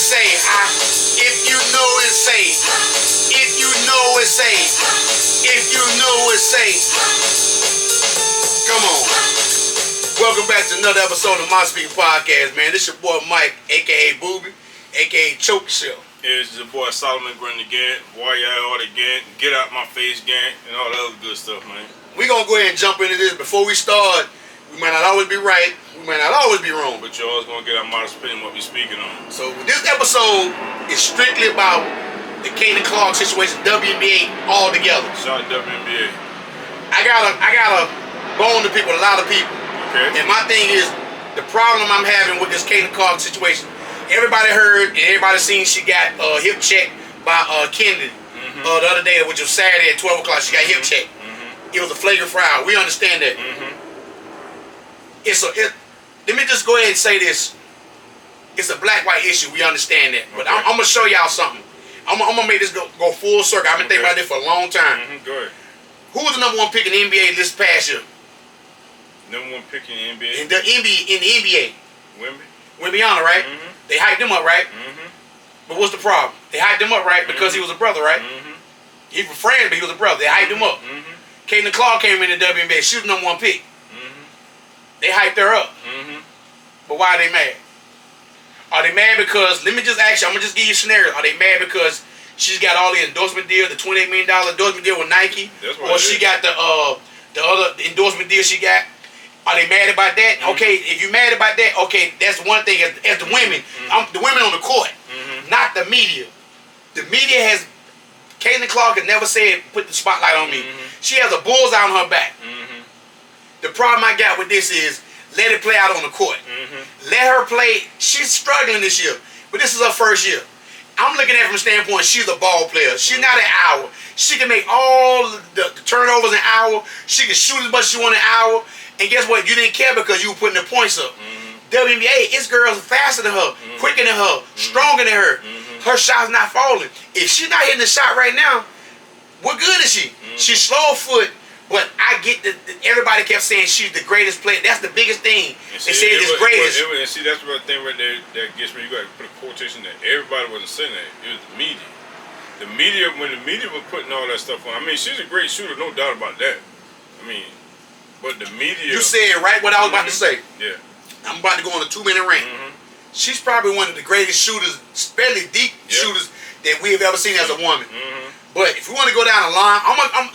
say, if you know it, say. If you know it, say. If you know it, say. Come on. Welcome back to another episode of My Speaking Podcast, man. This your boy Mike, a.k.a. Booby, a.k.a. Choke Shell. It's your boy Solomon Grant again, Warrior Out again, Get Out My Face gang, and all that other good stuff, man. We're going to go ahead and jump into this. Before we start, we might not always be right, we might not always be wrong. But you're always going to get our modest opinion what we're speaking on. So this episode is strictly about the Kaden Clark situation, WNBA altogether. Shout out to WNBA. I got a bone to pick with a lot of people. Okay. And my thing is, the problem I'm having with this Kaden Clark situation, everybody heard and everybody seen she got hip checked by Kennedy the other day, which was Saturday at 12 o'clock. She got hip checked. It was a flagrant foul. We understand that. Let me just go ahead and say this. It's a black-white issue. We understand that. But I'm going to show y'all something. I'm going to make this go full circle. I've been thinking about this for a long time. Go ahead. Who was the number one pick in the NBA this past year? Number one pick in the NBA? In the NBA. Wnba, right? They hyped him up, right? But what's the problem? They hyped him up, right? Because he was a brother, right? He was a friend, but he was a brother. They hyped him up. Kaden Clark came in the WNBA. She was the number one pick. They hyped her up. But why are they mad? Are they mad because, let me just ask you, I'm going to just give you a scenario. Are they mad because she's got all the endorsement deal, the $28 million endorsement deal with Nike? Or she got the other endorsement deal she got? Are they mad about that? Okay, if you're mad about that, okay, that's one thing. As the women, the women on the court, not the media. The media has, Kaden Clark has never said, put the spotlight on me. She has a bullseye on her back. The problem I got with this is, let it play out on the court. Let her play. She's struggling this year, but this is her first year. I'm looking at it from the standpoint, she's a ball player. She's not an hour. She can make all the turnovers an hour. She can shoot as much as she wants an hour. And guess what? You didn't care because you were putting the points up. WNBA, it's girls faster than her, quicker than her, stronger than her. Her shot's not falling. If she's not hitting the shot right now, what good is she? She's slow of foot, but I get that everybody kept saying she's the greatest player. That's the biggest thing. They said it's greatest. And see, that's what thing right there that gets me. You got to put a quotation that everybody wasn't saying that. It was the media. The media, when the media was putting all that stuff on, I mean, she's a great shooter, no doubt about that. I mean, but the media. You said right what I was about to say. Yeah. I'm about to go on a 2-minute rant. She's probably one of the greatest shooters, especially deep shooters that we have ever seen as a woman. But if we want to go down the line,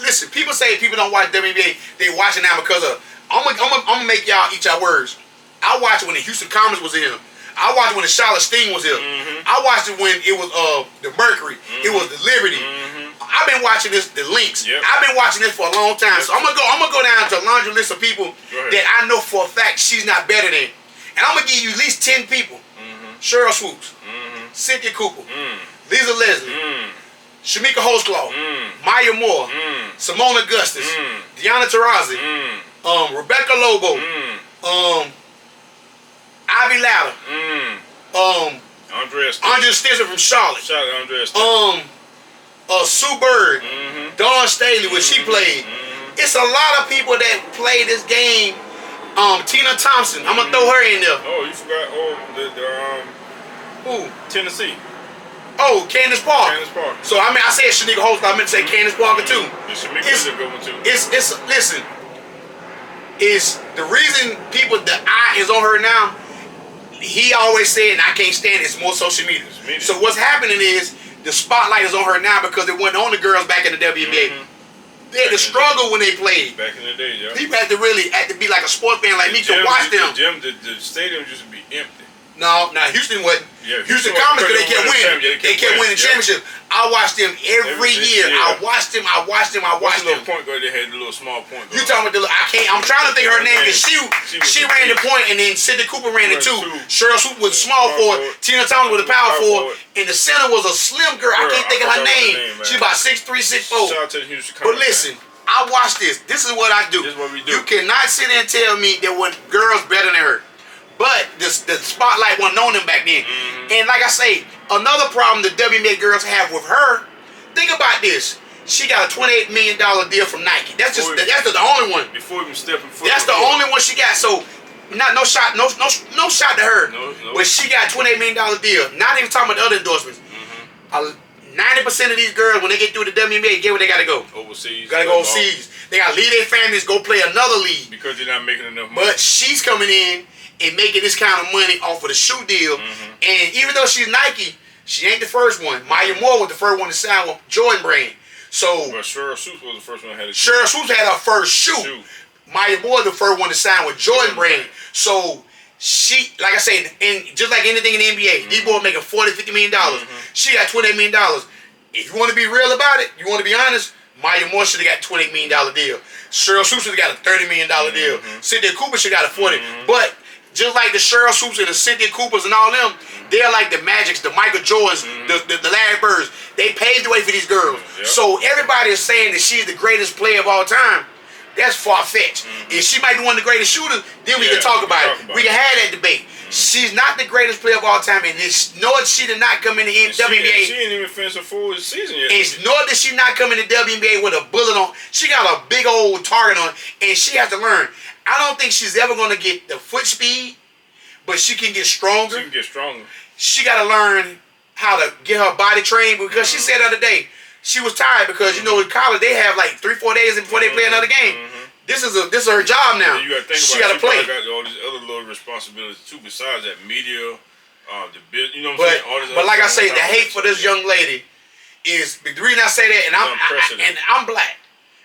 listen. People say people don't watch WNBA. They watch it now because of. I'm gonna make y'all eat y'all words. I watched it when the Houston Comets was here. I watched it when the Charlotte Sting was here. I watched it when it was the Mercury. It was the Liberty. I've been watching this, the Lynx. I've been watching this for a long time. So I'm gonna go down to a laundry list of people that I know for a fact she's not better than, and I'm gonna give you at least 10 people. Cheryl Swoops, Cynthia Cooper, Lisa Leslie, Shamika Holtzclaw, Maya Moore, Simone Augustus, Deanna Taurasi, Rebecca Lobo, Ivy Ladder, Andrea Stinson from Charlotte, Shout out to Andrea Sue Bird, Dawn Staley, when she played. It's a lot of people that play this game. Tina Thompson, I'm gonna throw her in there. Oh, you forgot? Who? Tennessee. Oh, Candace Parker. Candace Parker. So I said Shanika Holtzclaw. I meant to say Candace Parker too. Shamika's a good one too. Listen. It's the reason the eye is on her now. He always said, and I can't stand it, it's more social media. So what's happening is the spotlight is on her now because it wasn't on the girls back in the WNBA. They had to struggle when they played. Back in the day, yeah. People had to be like a sports fan like me to watch them. The stadium used to be empty. No, Houston wasn't. Yeah, Houston Comets, because they kept winning. They kept winning championships. I watched them every year. I watched them. What's the little point guard they had? The little small point guard. You talking about I'm trying to think of her name because she ran the point and then Cynthia Cooper ran the 2. Cheryl Swoop was small forward. Tina Thompson was the power forward. And the center was a slim girl. I can't think of her name. She's about 6'3", 6'4". Shout out to the Houston Comets. But listen, I watch this. This is what I do. This is what we do. You cannot sit there and tell me there were girls better than her. But the spotlight wasn't on them back then. And like I say, another problem the WNBA girls have with her, think about this. She got a $28 million deal from Nike. That's the only one. Before even stepping foot. That's the only one she got. So no shot to her. No. But she got $28 million deal. Not even talking about the other endorsements. 90% of these girls, when they get through the WNBA, get where they gotta go. Overseas. Gotta go overseas. They gotta leave their families, go play another league. Because they're not making enough money. But she's coming in and making this kind of money off of the shoe deal. And even though she's Nike, she ain't the first one. Maya Moore was the first one to sign with Jordan brand. So but Cheryl Swoops was the first one that had a Cheryl Swoops had her first shoe. Maya Moore was the first one to sign with Jordan brand. So she, like I said, and just like anything in the NBA, these boys making $40, $50 million. She got $28 million. If you want to be real about it, you want to be honest, Maya Moore should have got a $28 million deal. Cheryl Swoops should have got a $30 million deal. Cynthia Cooper should have got a $40. But just like the Cheryl Swoops and the Cynthia Coopers and all them, they're like the Magics, the Michael Jordans, the Larry Birds. They paved the way for these girls. So everybody is saying that she's the greatest player of all time. That's far-fetched. If she might be one of the greatest shooters, then we can talk about it. We can have that debate. She's not the greatest player of all time, and nor she did not come in the WNBA. She didn't even finish a full season yet. And nor did she not come in the WNBA with a bullet on. She got a big old target on, and she has to learn. I don't think she's ever going to get the foot speed, but she can get stronger. She can get stronger. She got to learn how to get her body trained, because she said the other day she was tired because, you know, in college they have like 3-4 days before they play another game. This is her job now. You got to think she about got to play. Got all these other little responsibilities too, besides that media, the business. You know what I'm saying? All this but like I say, the hate for this young lady is the reason I say that, and I'm black,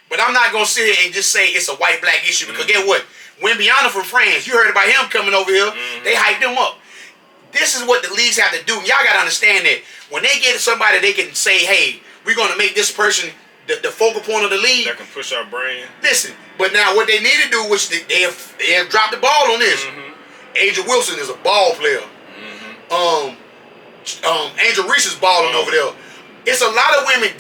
but I'm not gonna sit here and just say it's a white-black issue, because guess what? Wnba from France, you heard about him coming over here. They hyped him up. This is what the leagues have to do. Y'all gotta understand that when they get somebody, they can say, "Hey, we're gonna make this person the focal point of the league." That can push our brand. Listen, but now what they need to do, which they have dropped the ball on this. Angel Wilson is a ball player. Angel Reese is balling over there. It's a lot of women.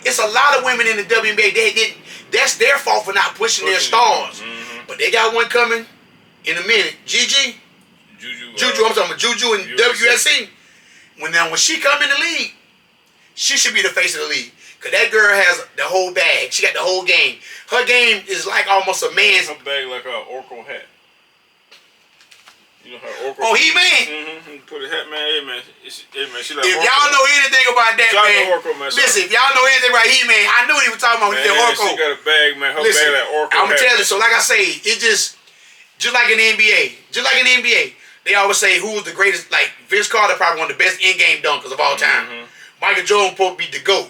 It's a lot of women in the WNBA. That's their fault for not pushing their stars. But they got one coming in a minute. Juju. I'm talking about Juju and WSC. When she come in the league, she should be the face of the league. Because that girl has the whole bag. She got the whole game. Her game is like almost a man's. Her bag like her Oracle hat. You know her Oracle. Oh, He-Man? Put a hat, man. Hey, man. She like if y'all know anything about that, man. Oracle, man. Listen, if y'all know anything about He-Man, I knew what he was talking about with the Oracle. She got a bag, man. Her Listen, bag like Oracle I'm going to hat. tell you. So like I say, it just like in the NBA. Just like in the NBA. They always say who's the greatest. Like Vince Carter, probably one of the best in-game dunkers of all time. Michael Jordan supposed to be the GOAT.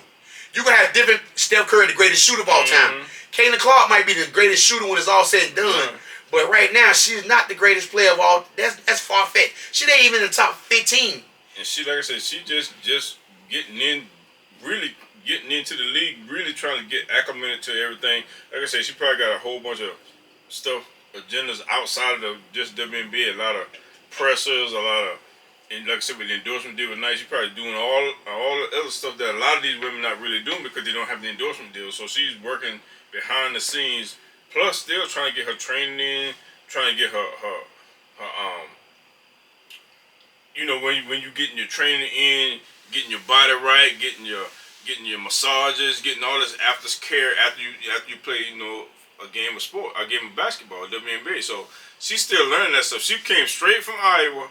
You're going to have different. Steph Curry, the greatest shooter of all time. Caitlin Clark might be the greatest shooter when it's all said and done. But right now, she's not the greatest player of all. That's far-fetched. She ain't even in the top 15. And she, like I said, she just getting in, really getting into the league, really trying to get acclimated to everything. Like I said, she probably got a whole bunch of stuff, agendas outside of just WNBA. A lot of pressers, a lot of, and like I said, with the endorsement deal with Nike, she's probably doing all the other stuff that a lot of these women not really doing because they don't have the endorsement deal. So she's working behind the scenes, plus still trying to get her training in, trying to get her you know, when you getting your training in, getting your body right, getting your massages, getting all this after care after you play, you know, a game of sport, a game of basketball, WNBA. So she's still learning that stuff. She came straight from Iowa.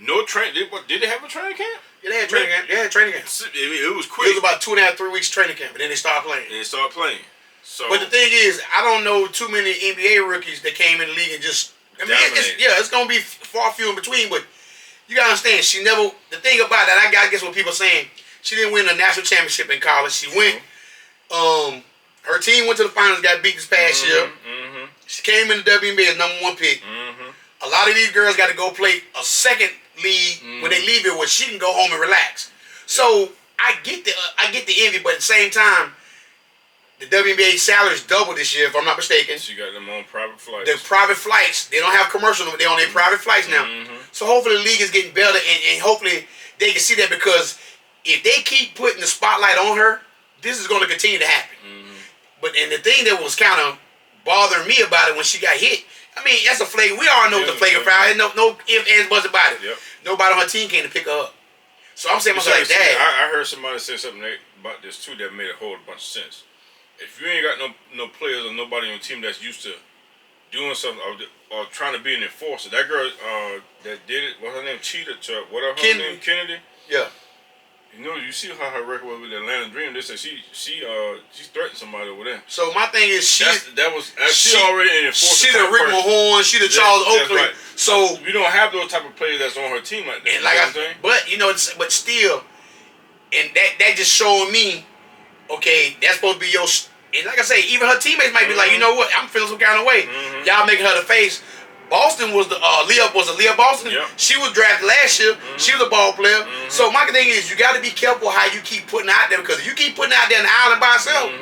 No train. Did they have a training camp? Yeah, they had training camp. They had training camp. It was quick. It was about 2.5, 3 weeks training camp, and then they started playing. So, but the thing is, I don't know too many NBA rookies that came in the league and just. I mean, it's gonna be far few in between. But you gotta understand, she never. The thing about that, I guess what people are saying, she didn't win a national championship in college. She went. Her team went to the finals, got beat this past year. She came in the WNBA as #1 pick. A lot of these girls got to go play a second league when they leave it, where she can go home and relax. So I get the envy, but at the same time, the WNBA salaries doubled this year, if I'm not mistaken. She got them on private flights. The private flights, they don't have commercial, they're on their private flights now. So hopefully the league is getting better, and hopefully they can see that, because if they keep putting the spotlight on her, this is going to continue to happen. But and the thing that was kind of bothering me about it when she got hit, I mean, that's a flag. We all know the flagrant foul. No ifs, ands, buts about it. Nobody on her team came to pick her up. So I'm saying myself like that. I heard somebody say something about this too that made a whole bunch of sense. If you ain't got no players or nobody on your team that's used to doing something or trying to be an enforcer. That girl that did it, what's her name? Cheetah Chuck. What her name? Kennedy. Yeah. You know, you see how her record was with the Atlanta Dream. They said she threatened somebody over there. So my thing is she already an enforcer. She the Rick Mahorn. She the Charles Oakley. Right. So we don't have those type of players that's on her team like that. And but but still, and that just showing me, okay, that's supposed to be your. And like I say, even her teammates might be like, you know what, I'm feeling some kind of way. Y'all making her the face. Boston was the Leah Boston. Yep. She was drafted last year. She was a ball player. So my thing is, you got to be careful how you keep putting out there, because if you keep putting out there in the island by herself,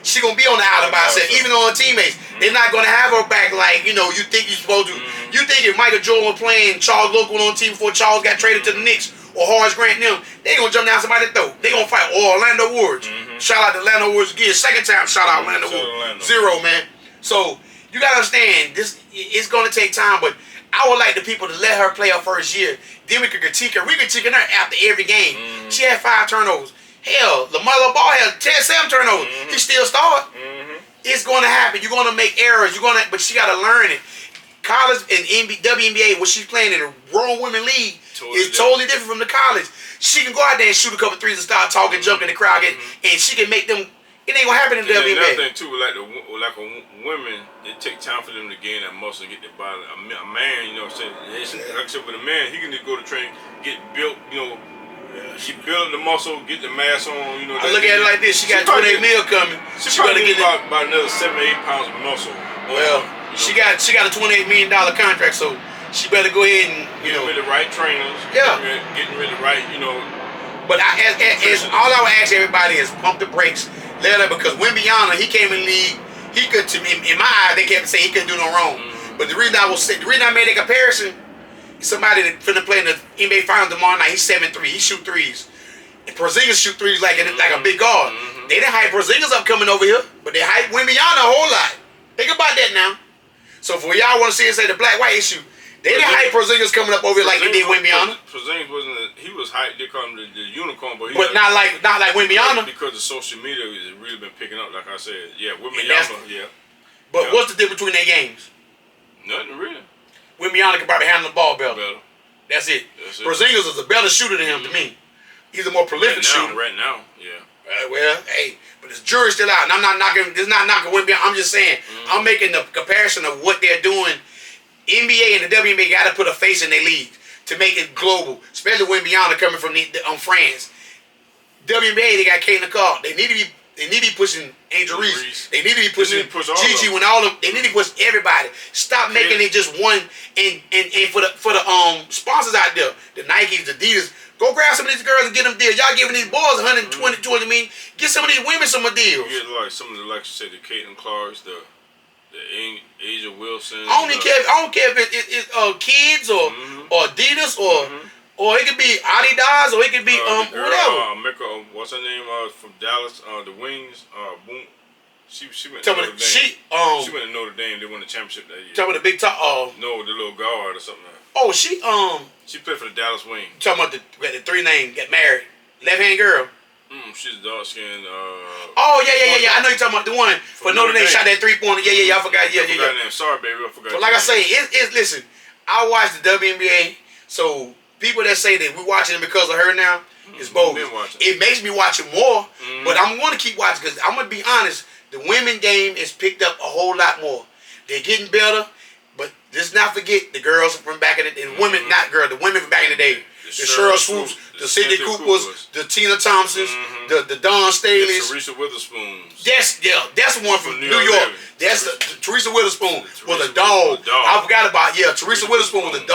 she gonna be on the island by herself, even on her teammates. They're not gonna have her back like you think you're supposed to. You think if Michael Jordan was playing Charles Local on the team before Charles got traded to the Knicks or Horace Grant and them, they gonna jump down somebody's throat. They gonna fight Orlando Warriors. Shout out to Orlando Warriors again. Second time shout out Orlando Warriors. 0, man. So you gotta understand this. It's gonna take time, but I would like the people to let her play her first year. Then we could critique her. We critiquing her after every game. She had 5 turnovers. Hell, LaMelo Ball had 7 turnovers. He still started. It's gonna happen. You're gonna make errors. But she gotta learn it. College and WNBA, when she's playing in a grown women league, is totally different from the college. She can go out there and shoot a couple threes and start talking, jumping in the crowd, and she can make them. It ain't gonna happen in the WNBA. Another thing too, like women, it take time for them to gain that muscle, get their body. A man, you know what I'm saying? Like I said, with a man, he can just go to training, get built, she build the muscle, get the mass on, I look at it like this: she got 28 mil coming. She probably get about another 7 or 8 pounds of muscle. Well, she got a $28 million contract, so she better go ahead and getting with the right trainers. Getting with the right, But all I would ask everybody is pump the brakes. Let her, because Wnba, he came in the league. He could, in my eyes, they kept saying he couldn't do no wrong. But the reason I made a comparison, somebody that finna play in the NBA Finals tomorrow night. He's 7'3". He shoot threes. And Porzingis shoot threes like a big guard. They didn't hype Porzingis up coming over here, but they hype Wnba a whole lot. Think about that now. So for y'all want to see it say the black-white issue, they didn't hype Porzingis coming up over here like they did Wnba. Porzingis he was hyped. They call him the unicorn, but not like Wnba. Because the social media has really been picking up. Like I said, Wnba, yeah. But what's the difference between their games? Nothing really. Wnba can probably handle the ball better. That's it. Porzingis is a better shooter than him to me. He's a more prolific shooter. Right now, yeah. Well, hey, but the jury's still out, and I'm not knocking. This is not knocking Wnba. I'm just saying I'm making the comparison of what they're doing. NBA and the WNBA got to put a face in their league to make it global, especially Wnba coming from France. WNBA, they got Caitlin Clark. They need to be pushing Angel Reese. They need to be pushing Gigi when they need to push everybody. Stop making it just one. And for the sponsors out there, the Nikes, the Adidas, go grab some of these girls and get them deals. Y'all giving these boys 120, 200 million. Get some of these women some deals. You get like some of the, like you said, the Caitlin Clarks, the Asia Wilson. I don't care if it's kids or Adidas or it could be Adidas or it could be whatever. What's her name from Dallas? The Wings. Boom. She went to Notre Dame. She went to Notre Dame. They won the championship that year. Talking about the big top. No, the little guard or something. Oh, she played for the Dallas Wings. Talking about the 3 name, get married, left hand girl. She's dark skinned. Oh yeah. I know you're talking about the one for Notre Dame shot that 3-pointer. Yeah. I forgot. Yeah. Name. Sorry, baby, I forgot. But like I say, listen. I watch the WNBA, so people that say that we're watching it because of her now is bogus. It makes me watch it more, but I'm going to keep watching because I'm going to be honest. The women game is picked up a whole lot more. They're getting better, but let's not forget the girls from back in the day. The women from back in the day. The Cheryl Swoops, the Cindy Coopers, the Tina Thompsons, the Dawn Staleys, the Teresa Witherspoons. That's one from New York. That's the Teresa Witherspoon was a dog. I forgot about Teresa Witherspoon was a dog.